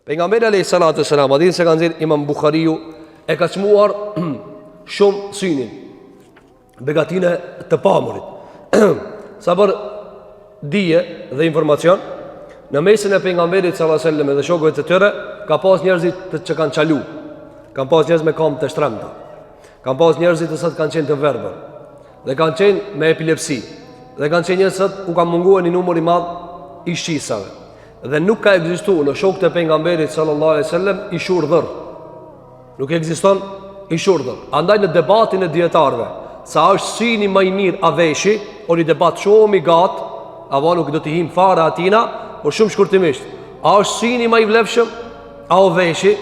Pejgamberi alayhis salatu wassalam, hadith se kanë thënë Imam Buhariu, e ka çmuar shumë synin, begatinë të pamurit. Sa për dije dhe informacion, në mesin e pejgamberit sallallahu alaihi wasallam dhe shokëve të tyre ka pas njerëzit që kanë çalu. Kanë pas njerëz me kam të shtremta. Kanë pas njerëzit që kanë qenë të verbër. Dhe kanë qenë me epilepsi. Dhe kanë qenë njerëz që u ka munguar një numër i madh i shqisave. Dhe nuk ka ekzistuar në shokët e pejgamberit sallallahu alaihi wasallam i shurdhër. Nuk ekziston i shurdhër. Andaj në debatin e dietarëve, sa është syni më i mirë a veshi, o një debat shumë i gatë, apo nuk do t'i him fare atina, por shumë shkurtimisht. A është syni më i vlefshëm, a o veshi?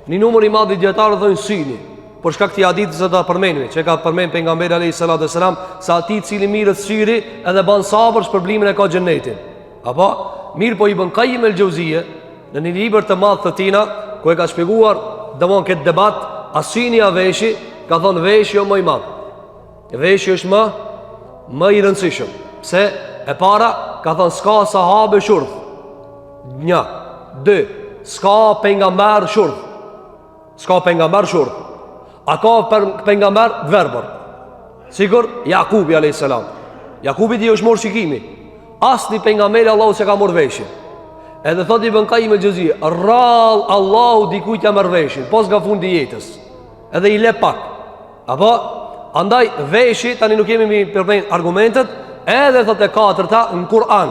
Një numër i madh i dietarëve thonë syni. Por shkak të hadithit që ta përmendemi, që ka përmend pejgamberi alayhis salatu wassalam, sa ati i cili mirët syri edhe ban sabër shpërblimin e ka xhenetin. Apo mirë, po Ibn Qayyim el-Jauziyje në një libër të madh të tina, ku e ka shpjeguar domon këtë debat, a syni a veshi, ka thonë veshi jo më i madh. Veshi është më i rëndësishëm. Pse? E para ka thonë s'ka sahabe shurdh. 1, 2, s'ka pejgamber shurdh. S'ka pejgamber shurdh. A ka pejgamber verbër? Sigur Jakubi alayhis salam. Jakubi di është morë shikimi. Asni pejgamberi Allahu se ka marrë veshin. Edhe thot Ibn Qayyim el-Jauziyje, rrall Allahu dikujt ja marr veshin, pos nga fundi i jetës. Edhe i le pak. Apo andaj veshi tani nuk kemi mi përmend argumentet, edhe thot e katërta në Kur'an.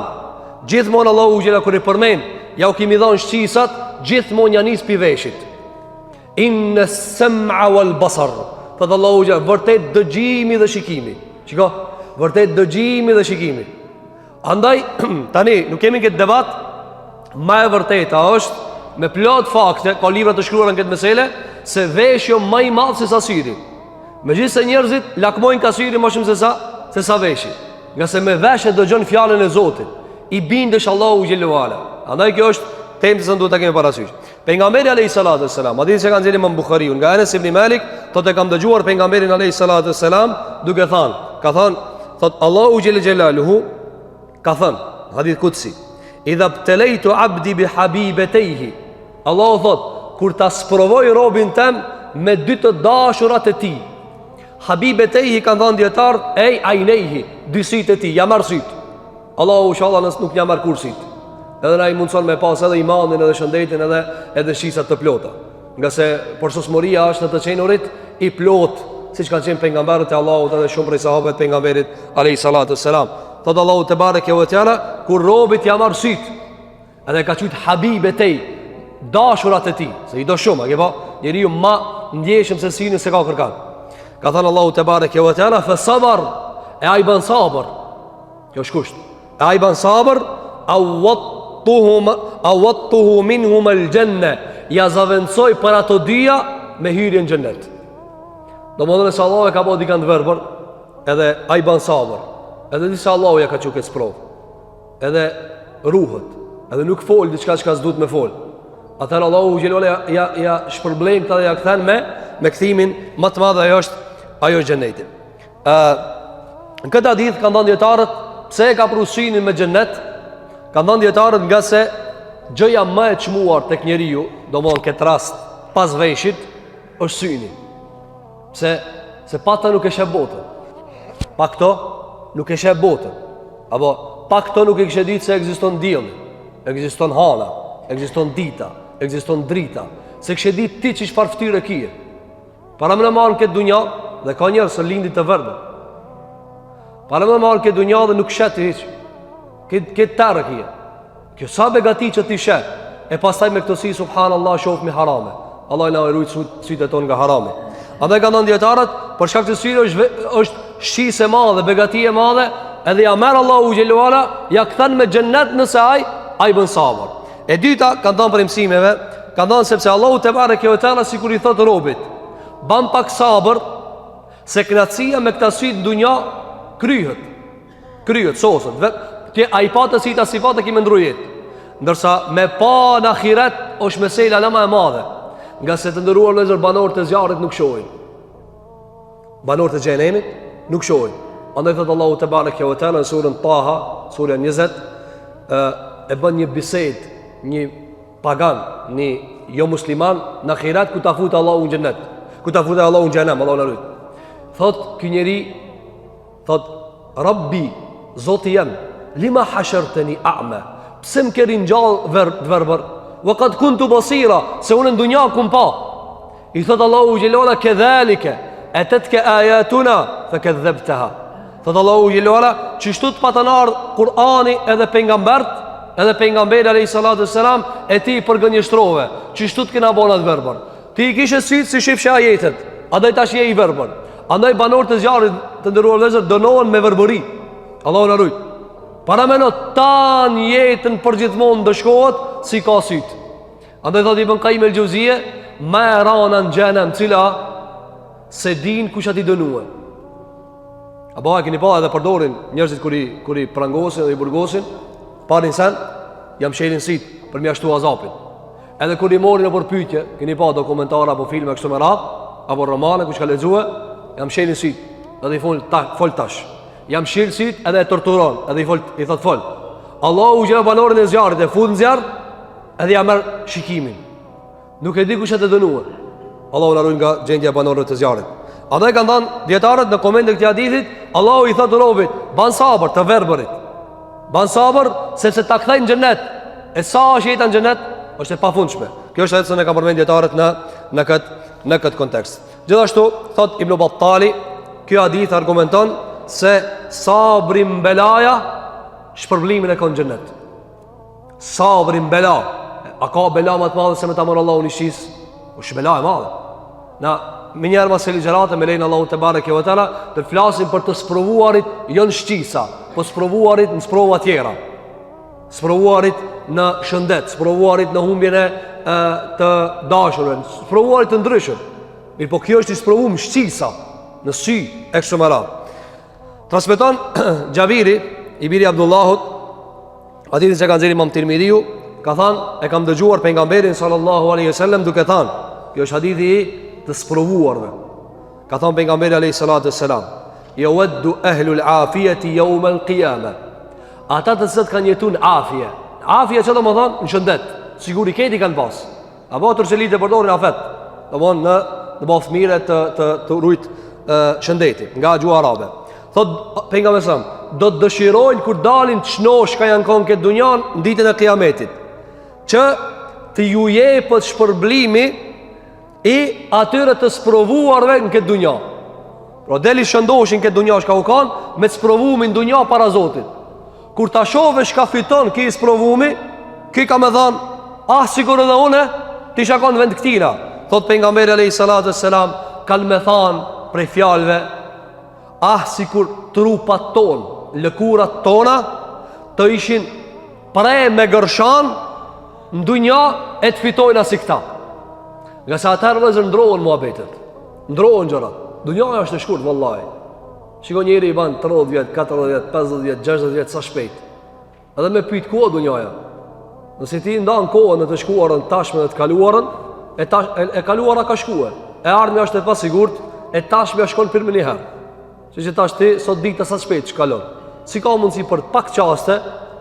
Gjithmonë Allahu xhela kur i përmend, ja u kemi dhënë shqisat, gjithmonë ja nis pi veshit. Inna as-sam'a wal basar. Thot Allahu xhela vërtet dëgjimi dhe shikimi. Shiko, vërtet dëgjimi dhe shikimi. Andaj tani nuk kemi këtë debat. Ma e vërteta është me plot fakte, ka libra të shkruara në këtë mesele, se veshjo më i madh se sa syri. Megjithëse njerëzit lakmojnë ka syri më shumë se sa veshi. Nga se me veshje dëgjon fjalën e Zotit, i bindesh Allahu xhelalu ala. Andaj kjo është temë që duhet ta kemi parasysh. Pejgamberi alayhis salatu wassalam, hadith që kanë dhënë Imam Buhariu nga Anas ibn Malik, thotë kam dëgjuar pejgamberin alayhis salatu wassalam duke thënë, ka thënë, thotë Allahu xhelalu ka thënë, hadith kutsi, idha btelejtu abdi bi habibetejhi, Allahu thot, kur ta sprovoj robin tem me dy të dashurat e ti. Habibetejhi kanë thënë dietar, ej ajnejhi, dy syt e ti, ja marr syt. Allahu inshallah nëse nuk ja marr kur syt. Edhe na i mundson me pas edhe imanin edhe shëndetin edhe shisat të plota. Nga se përsosmoria është në të qenurit i plot, siç kanë qenë pejgamberët e Allahut edhe shumë prej sahabëve të pejgamberit alayhis salatu wassalam. Thot Allahu te bareke ve teala, kur robit ja marr syt, edhe ka thujt habibetej, dashurat e tij, se i do shumë, a ke pa? Njeriu më ndjeshëm se syrin se ka kërkan. Ka thënë Allahu te bareke ve teala, fa sabar, e ai ban sabër. Kjo është kusht. E ai ban sabër, awattuhu minhum al-janna, ja zaventsoj për ato dyja me hyrjen në xhennet. Domethënë se Allahu e ka bëu dikant verbër, edhe ai ban sabër. Edhe disa Allahu ja ka qu këtë sprov. Edhe ruhet. Edhe nuk fol diçka që s'duhet me fol. Atëherë Allahu xhelole ja shpërblejnë këta dhe ja kthen me kthimin më të madh, ajo është xheneti. Në këtë hadith kanë thënë dietarët, pse e ka prusynin me xhennet? Kanë thënë dietarët nga se gjëja më e çmuar tek njeriu, domthonë këtë rast pas veshit, është syni. Se pa ta nuk e sheh botën. Pa këto nuk e sheh botën. Apo pa këto nuk e kishe ditë se ekziston dielli, ekziston hana, ekziston dita, ekziston drita. Se kishe ditë ti çfarë fytyrë ke. Para më marrën këtë dunja dhe ka njerëz që lindin të verbër. Para më marrën këtë dunja dhe nuk shet hiç. Këtë tarë kje. Kjo sa begati që ti shet. E pastaj me këto si subhanallahu shohmi harame. Allah na ruaj sytë tonë nga harami. Andaj kanë thënë dietarët, për shkak të syve është shqisë e madhe, begati e madhe, edhe ja merr Allahu xhelalu ala, ja kthen me xhennet nëse ai bën sabër. E dyta kanë thënë për mësimeve, kanë thënë sepse Allahu te bareke ve teala sikur i thotë robit, ban pak sabër, se kënaqësia me këtë sy në dunja kryhet sosët. Ti ai pa të sita sifate që më ndrujet. Ndërsa me pa në ahiret është mesela më e madhe. Nga se të ndëruar lezër banorët të zjarrit nuk shohin. Banorët të xhenemit nuk shohin. Andaj thëtë Allahu te bareke ve teala në surën Taha, surën 20, e bën një bisedë, një pagan, një jo musliman në akhirat ku ta futë Allahu në xhennet, ku ta futë Allahu në xhenem, Allahu na lut. Thot ky njeri, thot Rabbi, Zoti jam, lima hashartani a'ma, pse më ke ringjall verbër, wa qad kuntu basira, se unë në dunja kum pa. I thot Allahu xhelala kedhalika atatka ayatuna fakadhabtaha. Thot Allahu xhelala, çështu të patanar Kur'ani edhe pejgamberi alayhi salatu wassalam e ti përgënjeshtrove, çështu të kena bëna të verbër. Ti kishe syt si shifsha ajetet, andaj tash je i verbër. Andaj banorët e zjarrit të ndëruar vëllezër dënohen me verbëri. Allahu na ruaj. Para meno tan jetën përgjithmonë dëshkohet si ka syt. Andaj thot Ibn Qayyim el-Jauziyje, ma rana në xhenem cila se din kush ati dënue. Apo a keni pa edhe përdorin njerëzit kur i prangosin dhe i burgosin, parin sen jam shelin sit për mjashtu azapin. Edhe kur i morin e për pyetje, keni pa dokumentara apo filme kështu me radhë, apo romane kush ka lexue, jam shelin sit edhe i fol tash. Jam shelin sit edhe e torturon, edhe i thot fol. Allahu gjela banorin e zjarrit e fut në zjarr edhe ja merr shikimin. Nuk e di kush e të dënuar. Allahu na ruaj nga gjendja e banorëve të zjarrit. Andaj kanë thënë dietarët në komente të këtij hadithit, Allahu i thotë robit, ban sabër të verbërit. Ban sabër sepse ta kthejnë në xhenet. E sa është jeta në xhenet, është e pafundshme. Kjo është edhe se ne kam përmend dietarët në këtë kontekst. Gjithashtu thot Ibn Battali, ky hadith argumenton se sabri në belaja shpërblimin e ka në xhenet. Sabri në bela, a ka bela më të madhe se me ta marrë Allahu në shis? Është bela e madhe. Na me njerë mas e ligjerate me lejnë Allahu të barek e vëtala, të flasim për të sprovuarit jo në shqisa, po sprovuarit në sprova tjera, sprovuarit në shëndet, sprovuarit në humbjene të dashurën, sprovuarit të ndryshën. Mirë po kjo është i sprovu më shqisa, në sy e kështë mëra. Transmeton Gjabiri, i biri Abdullahut, atitin që kanë zeri Imam Tirmidhiu, ka thanë, e kam dëgjuar pejgamberin sallallahu alaihi wasallam duke thanë, kjo është hadithi i të sprovuarve. Ka thënë pejgamberi alayhi salatu wassalam, yawaddu ahlul afiyati yawm al-qiyamah. Ata të cilët kanë jetuar afie. Afia çdo më thon në shëndet, siguri këti kanë pas. Apo turçelit e përdorin afet. Domthon në bafmire të rujt shëndetit nga gjuha arabe. Thot pejgamberi sa do të dëshirojnë kur dalin çnosh ka janë kon këtë dunjan në ditën e kiametit, që të ju jepet shpërblimi i atyre të sprovuarve në këtë dunja. Pro deli shëndoshin këtë dunja shka u kanë, me të sprovumi në dunja para Zotit. Kur ta shove shka fiton ki i sprovumi, ki ka me dhanë, sigur edhe une, ti shakon vend këtina. Thot pejgamberi alayhi salatu wassalam, kal me thanë prej fjalve, sikur trupat ton, lëkurat tona, të ishin prej me gërshan, në dunja e të fitojnë asi këta. Nga sa atërë vëzër ndrohen muhabetet, ndrohen gjërat. Dunjaja është e shkurt, vëllaj. Shiko njëri i banë 30 vjetë, 40 vjetë, 50 vjetë, 60 vjetë, sa shpejt. Edhe me pyet ku o dunjaja. Nëse ti ndanë kohën në të shkuarën, tashme dhe të kaluarën, e kaluara ka shkuar. E ardhmja është e pasigurt, e tashmja shkon për më njëherë. Që tash ti, sot dita sa shpejt shkallon. Si ka mundësi për pak qaste,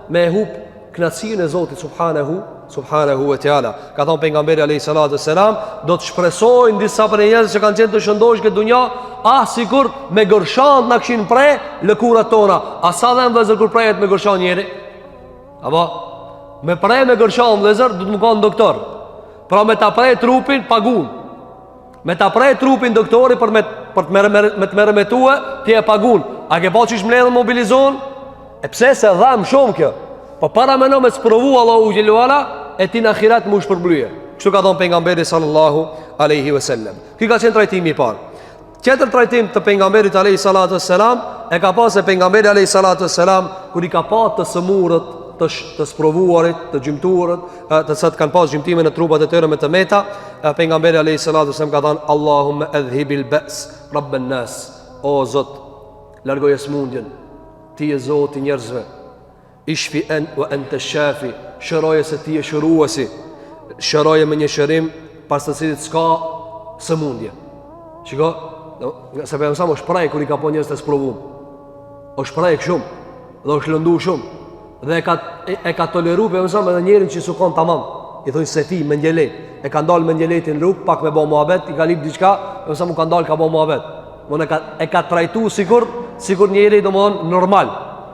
me e hup knatësinë e Zotit subhanahu wa ta'ala. Ka thonë pejgamberi alayhi salatu wassalam, do të shpresojnë disa për njerëz që kanë qenë të shëndosh këtë dunja, sikur me gërshant na kishin pre lëkurat tona. A sa dhe në vëzër kur prejet me gërshant njeri? Apo me prej me gërshant vëzër du të më kanë doktor. Pra me ta prej trupin pagun. Me ta prej trupin doktori për të merremetue ti e pagun. A ke pa që shmledhën mobilizon? E pse se dham shumë kjo? Po para me në me të sprovu Allahu Gjelluala, e ti në akhirat më shpërblyje. Kështu ka thonë pejgamberi sallallahu aleyhi wasallam. Ky ka qenë trajtimi i parë. Tjetër trajtim të pejgamberit aleyhi salatu wassalam, e ka pas e pejgamberi aleyhi salatu wassalam, kër i ka pa të sëmurët, të sprovuarit, të gjymtuarët, të sëtë kanë pas gjymtime në trupat e tëre me të meta, pejgamberi aleyhi salatu wassalam ka thonë, Allahumme edhibil bes, rabben nas, o Zot, largoje smundjen, ti e Zoti njerëzve, ishfi wa anta shafi, shëroje se ti e shëruesi, shëroje me një shërim pas të cilit s'ka sëmundje. Shiko, se për mësam është prej kër i ka po njës të sprovum, është prej shumë dhe është lëndu shumë dhe e ka toleru për mësam edhe njerin që sukon tamam, I thonë se ti me ngjelet. E ka ndalë me ngeletin rrug, pak me bo muhabet, i ka lip diçka, e mësa mu ka ndalë ka bo muhabet. E ka trajtu sikur njeri do më thonë normal.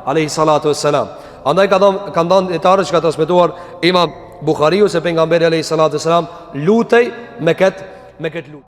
Alehi salatu e selam. Andaj ka ndonë etarët që ka transmituar Imam Bukhariu se pejgamberi alayhi salatu wasalam lutej me këtë lutë.